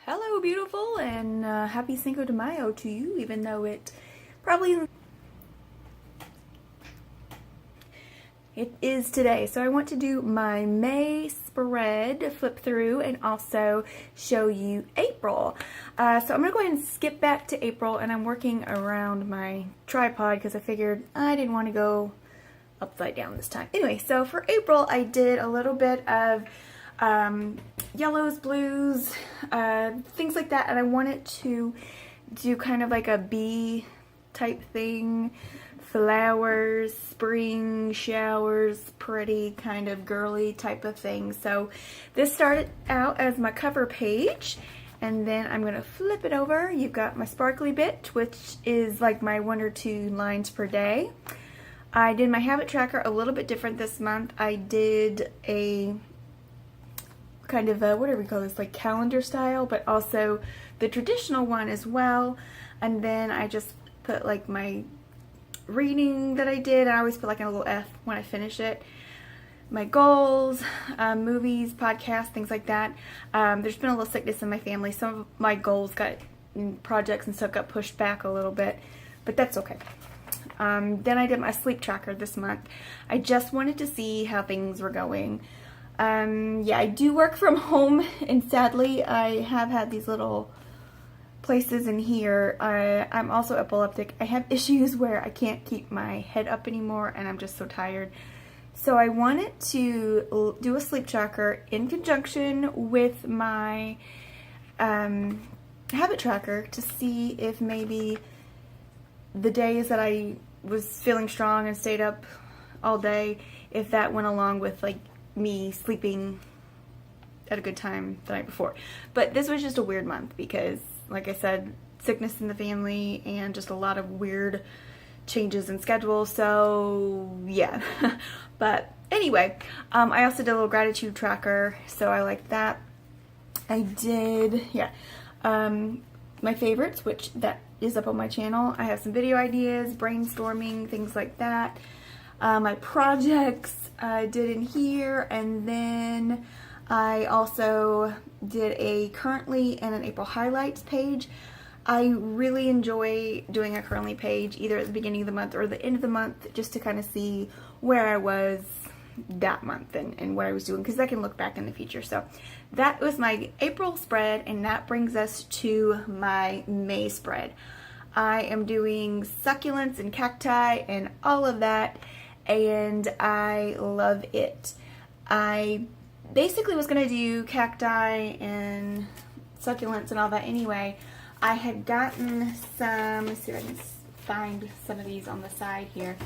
Hello, beautiful, and happy Cinco de Mayo to you, even though it probably it is today. So I want to do my May spread, flip through, and also show you April. So I'm going to go ahead and skip back to April, and I'm working around my tripod because I figured I didn't want to go upside down this time. Anyway, so for April, I did a little bit of yellows, blues, things like that, and I wanted to do kind of like a bee type thing, flowers, spring, showers, pretty kind of girly type of thing. So this started out as my cover page, and then I'm going to flip it over. You've got my sparkly bit, which is like my 1 or 2 lines per day. I did my habit tracker a little bit different this month. I did a kind of a, what do we call this, like calendar style, but also the traditional one as well. And then I just put like my reading that I did. I always put like a little F when I finish it. My goals, movies, podcasts, things like that. There's been a little sickness in my family. Some of my goals got, projects and stuff got pushed back a little bit, but that's okay. Then I did my sleep tracker this month. I just wanted to see how things were going. Yeah, I do work from home, and sadly I have had these little places in here. I'm also epileptic. I have issues where I can't keep my head up anymore, and I'm just so tired. So I wanted to do a sleep tracker in conjunction with my habit tracker to see if maybe the days that I was feeling strong and stayed up all day, if that went along with like me sleeping at a good time the night before. But this was just a weird month because, like I said, sickness in the family and just a lot of weird changes in schedule. So yeah. But anyway, I also did a little gratitude tracker, so I like that. I did, yeah, my favorites, which that is up on my channel. I have some video ideas, brainstorming, things like that. My projects I did in here, and then I also did a currently and an April highlights page. I really enjoy doing a currently page either at the beginning of the month or the end of the month, just to kind of see where I was that month and what I was doing, because I can look back in the future. So that was my April spread, and that brings us to my May spread. I am doing succulents and cacti and all of that, and I love it. I basically was going to do cacti and succulents and all that anyway. I had gotten some, let's see if I can find some of these on the side here.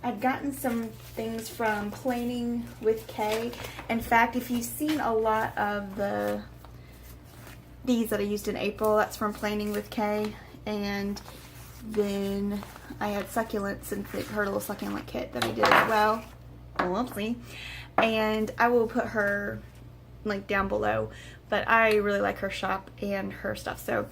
I've gotten some things from PlanningwithKay. In fact, if you've seen a lot of these that I used in April, that's from PlanningwithKay. And then I had succulents and her little succulent kit that I did as well. Whoopsie. And I will put her link down below. But I really like her shop and her stuff. So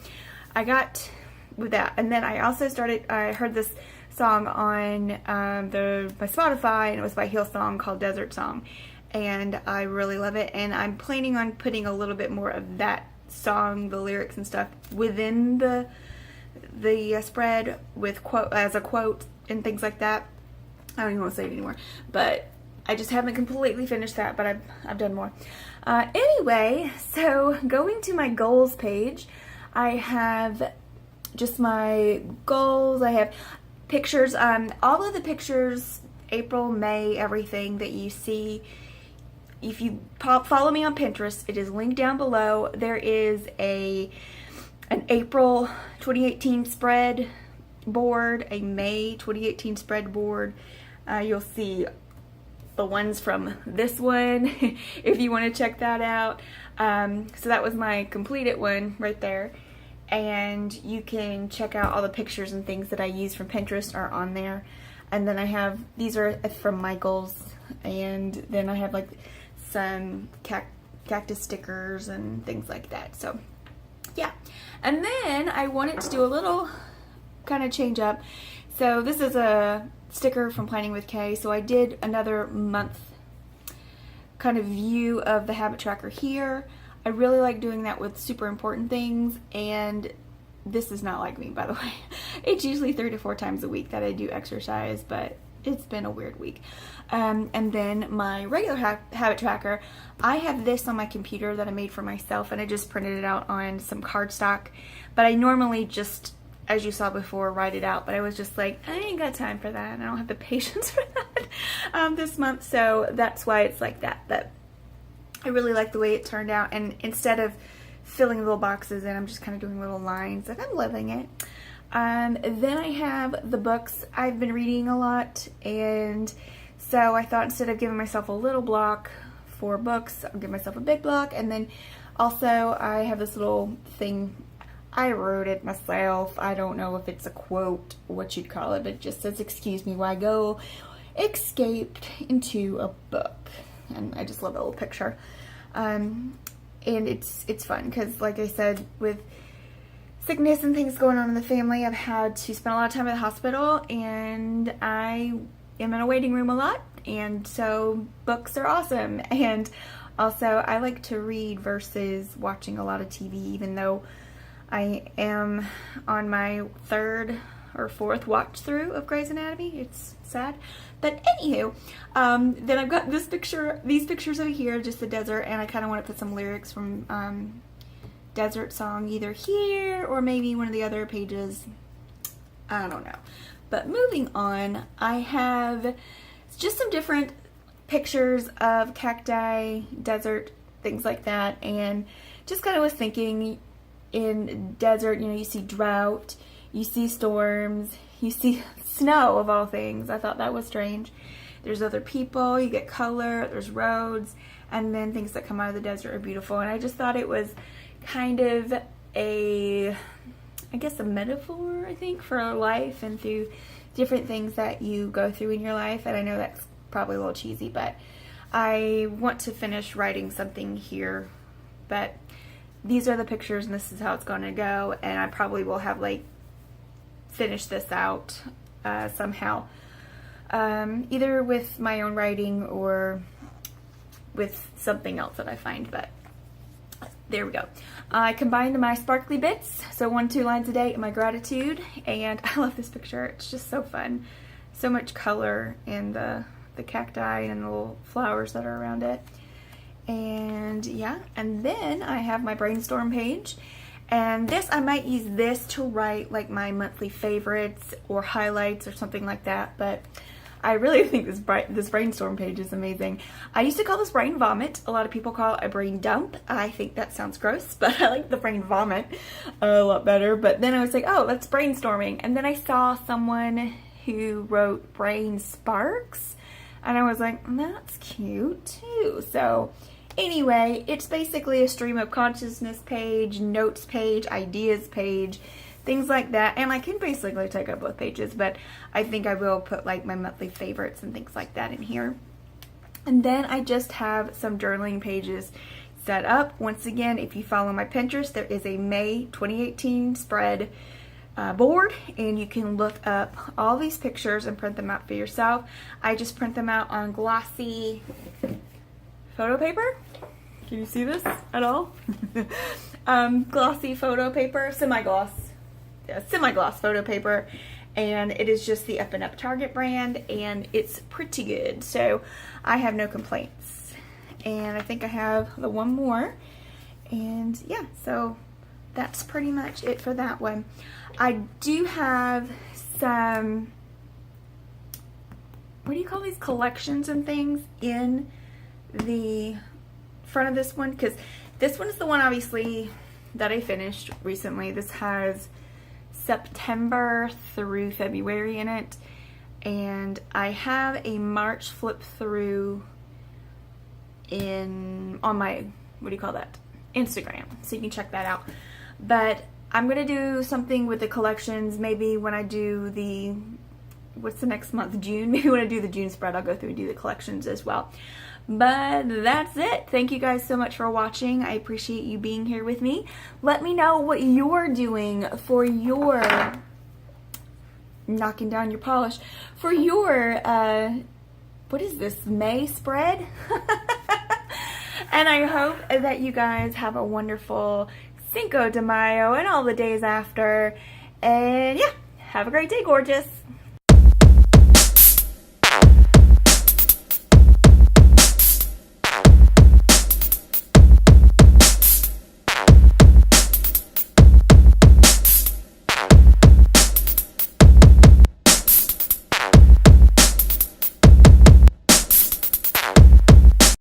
I got with that. And then I also I heard this song on my Spotify, and it was by Hillsong called Desert Song. And I really love it. And I'm planning on putting a little bit more of that song, the lyrics and stuff, within the spread with as a quote and things like that. I don't even want to say it anymore, but I just haven't completely finished that, but I've done more. Anyway, so going to my goals page, I have just my goals. I have pictures, all of the pictures, April, May, everything that you see. If you follow me on Pinterest, it is linked down below. There is an April 2018 spread board, a May 2018 spread board. You'll see the ones from this one if you want to check that out. So that was my completed one right there. And you can check out all the pictures and things that I use from Pinterest are on there. And then I have, these are from my goals. And then I have like some cactus stickers and things like that. So yeah. And then I wanted to do a little kind of change up. So this is a sticker from PlanningwithKay. So I did another month kind of view of the habit tracker here. I really like doing that with super important things, and this is not like me, by the way. It's usually 3 to 4 times a week that I do exercise, but it's been a weird week. And then my regular habit tracker, I have this on my computer that I made for myself, and I just printed it out on some cardstock. But I normally just, as you saw before, write it out. But I was just like, I ain't got time for that. I don't have the patience for that this month. So that's why it's like that. But I really like the way it turned out. And instead of filling little boxes in, I'm just kind of doing little lines, and I'm loving it. Then I have the books. I've been reading a lot, and so I thought instead of giving myself a little block for books, I'll give myself a big block. And then also I have this little thing. I wrote it myself. I don't know if it's a quote or what you'd call it, but it just says, "Excuse me while I go escaped into a book." And I just love that little picture. And it's fun because, like I said, with sickness and things going on in the family, I've had to spend a lot of time at the hospital, and I am in a waiting room a lot, and so books are awesome. And also I like to read versus watching a lot of TV, even though I am on my 3rd or 4th watch through of Grey's Anatomy. It's sad. But anywho, then I've got these pictures over here, just the desert, and I kind of want to put some lyrics from Desert Song either here or maybe one of the other pages. I don't know. But moving on, I have just some different pictures of cacti, desert, things like that, and just kind of was thinking, in desert, you know, you see drought, you see storms, you see snow of all things. I thought that was strange. There's other people, you get color, there's roads, and then things that come out of the desert are beautiful. And I just thought it was kind of a metaphor, I think, for life and through different things that you go through in your life. And I know that's probably a little cheesy, but I want to finish writing something here. But these are the pictures, and this is how it's going to go. And I probably will have, like, finish this out somehow, either with my own writing or with something else that I find. But there we go. I combined my sparkly bits, so 1-2 lines a day in my gratitude, and I love this picture. It's just so fun. So much color in the cacti and the little flowers that are around it. And yeah, and then I have my brainstorm page, and this, I might use this to write like my monthly favorites or highlights or something like that, but I really think this brainstorm page is amazing. I used to call this brain vomit. A lot of people call it a brain dump. I think that sounds gross, but I like the brain vomit a lot better. But then I was like, oh, that's brainstorming. And then I saw someone who wrote brain sparks, and I was like, that's cute too. So anyway, it's basically a stream of consciousness page, notes page, ideas page, things like that. And I can basically take up both pages, but I think I will put like my monthly favorites and things like that in here. And then I just have some journaling pages set up. Once again, if you follow my Pinterest, there is a May 2018 spread board, and you can look up all these pictures and print them out for yourself. I just print them out on glossy photo paper. Can you see this at all? Glossy photo paper, semi-gloss photo paper, and it is just the Up and Up Target brand, and it's pretty good, so I have no complaints. And I think I have the one more, and yeah, so that's pretty much it for that one. I do have some, what do you call these, collections and things in the front of this one, because this one is the one obviously that I finished recently. This has September through February in it, and I have a March flip through on my, what do you call that, Instagram, so you can check that out. But I'm gonna do something with the collections maybe when I do the, what's the next month, June, maybe when I do the June spread, I'll go through and do the collections as well. But that's it. Thank you guys so much for watching. I appreciate you being here with me. Let me know what you're doing for your knocking down your polish, for your what is this, May spread? And I hope that you guys have a wonderful Cinco de Mayo and all the days after. And yeah, have a great day, gorgeous.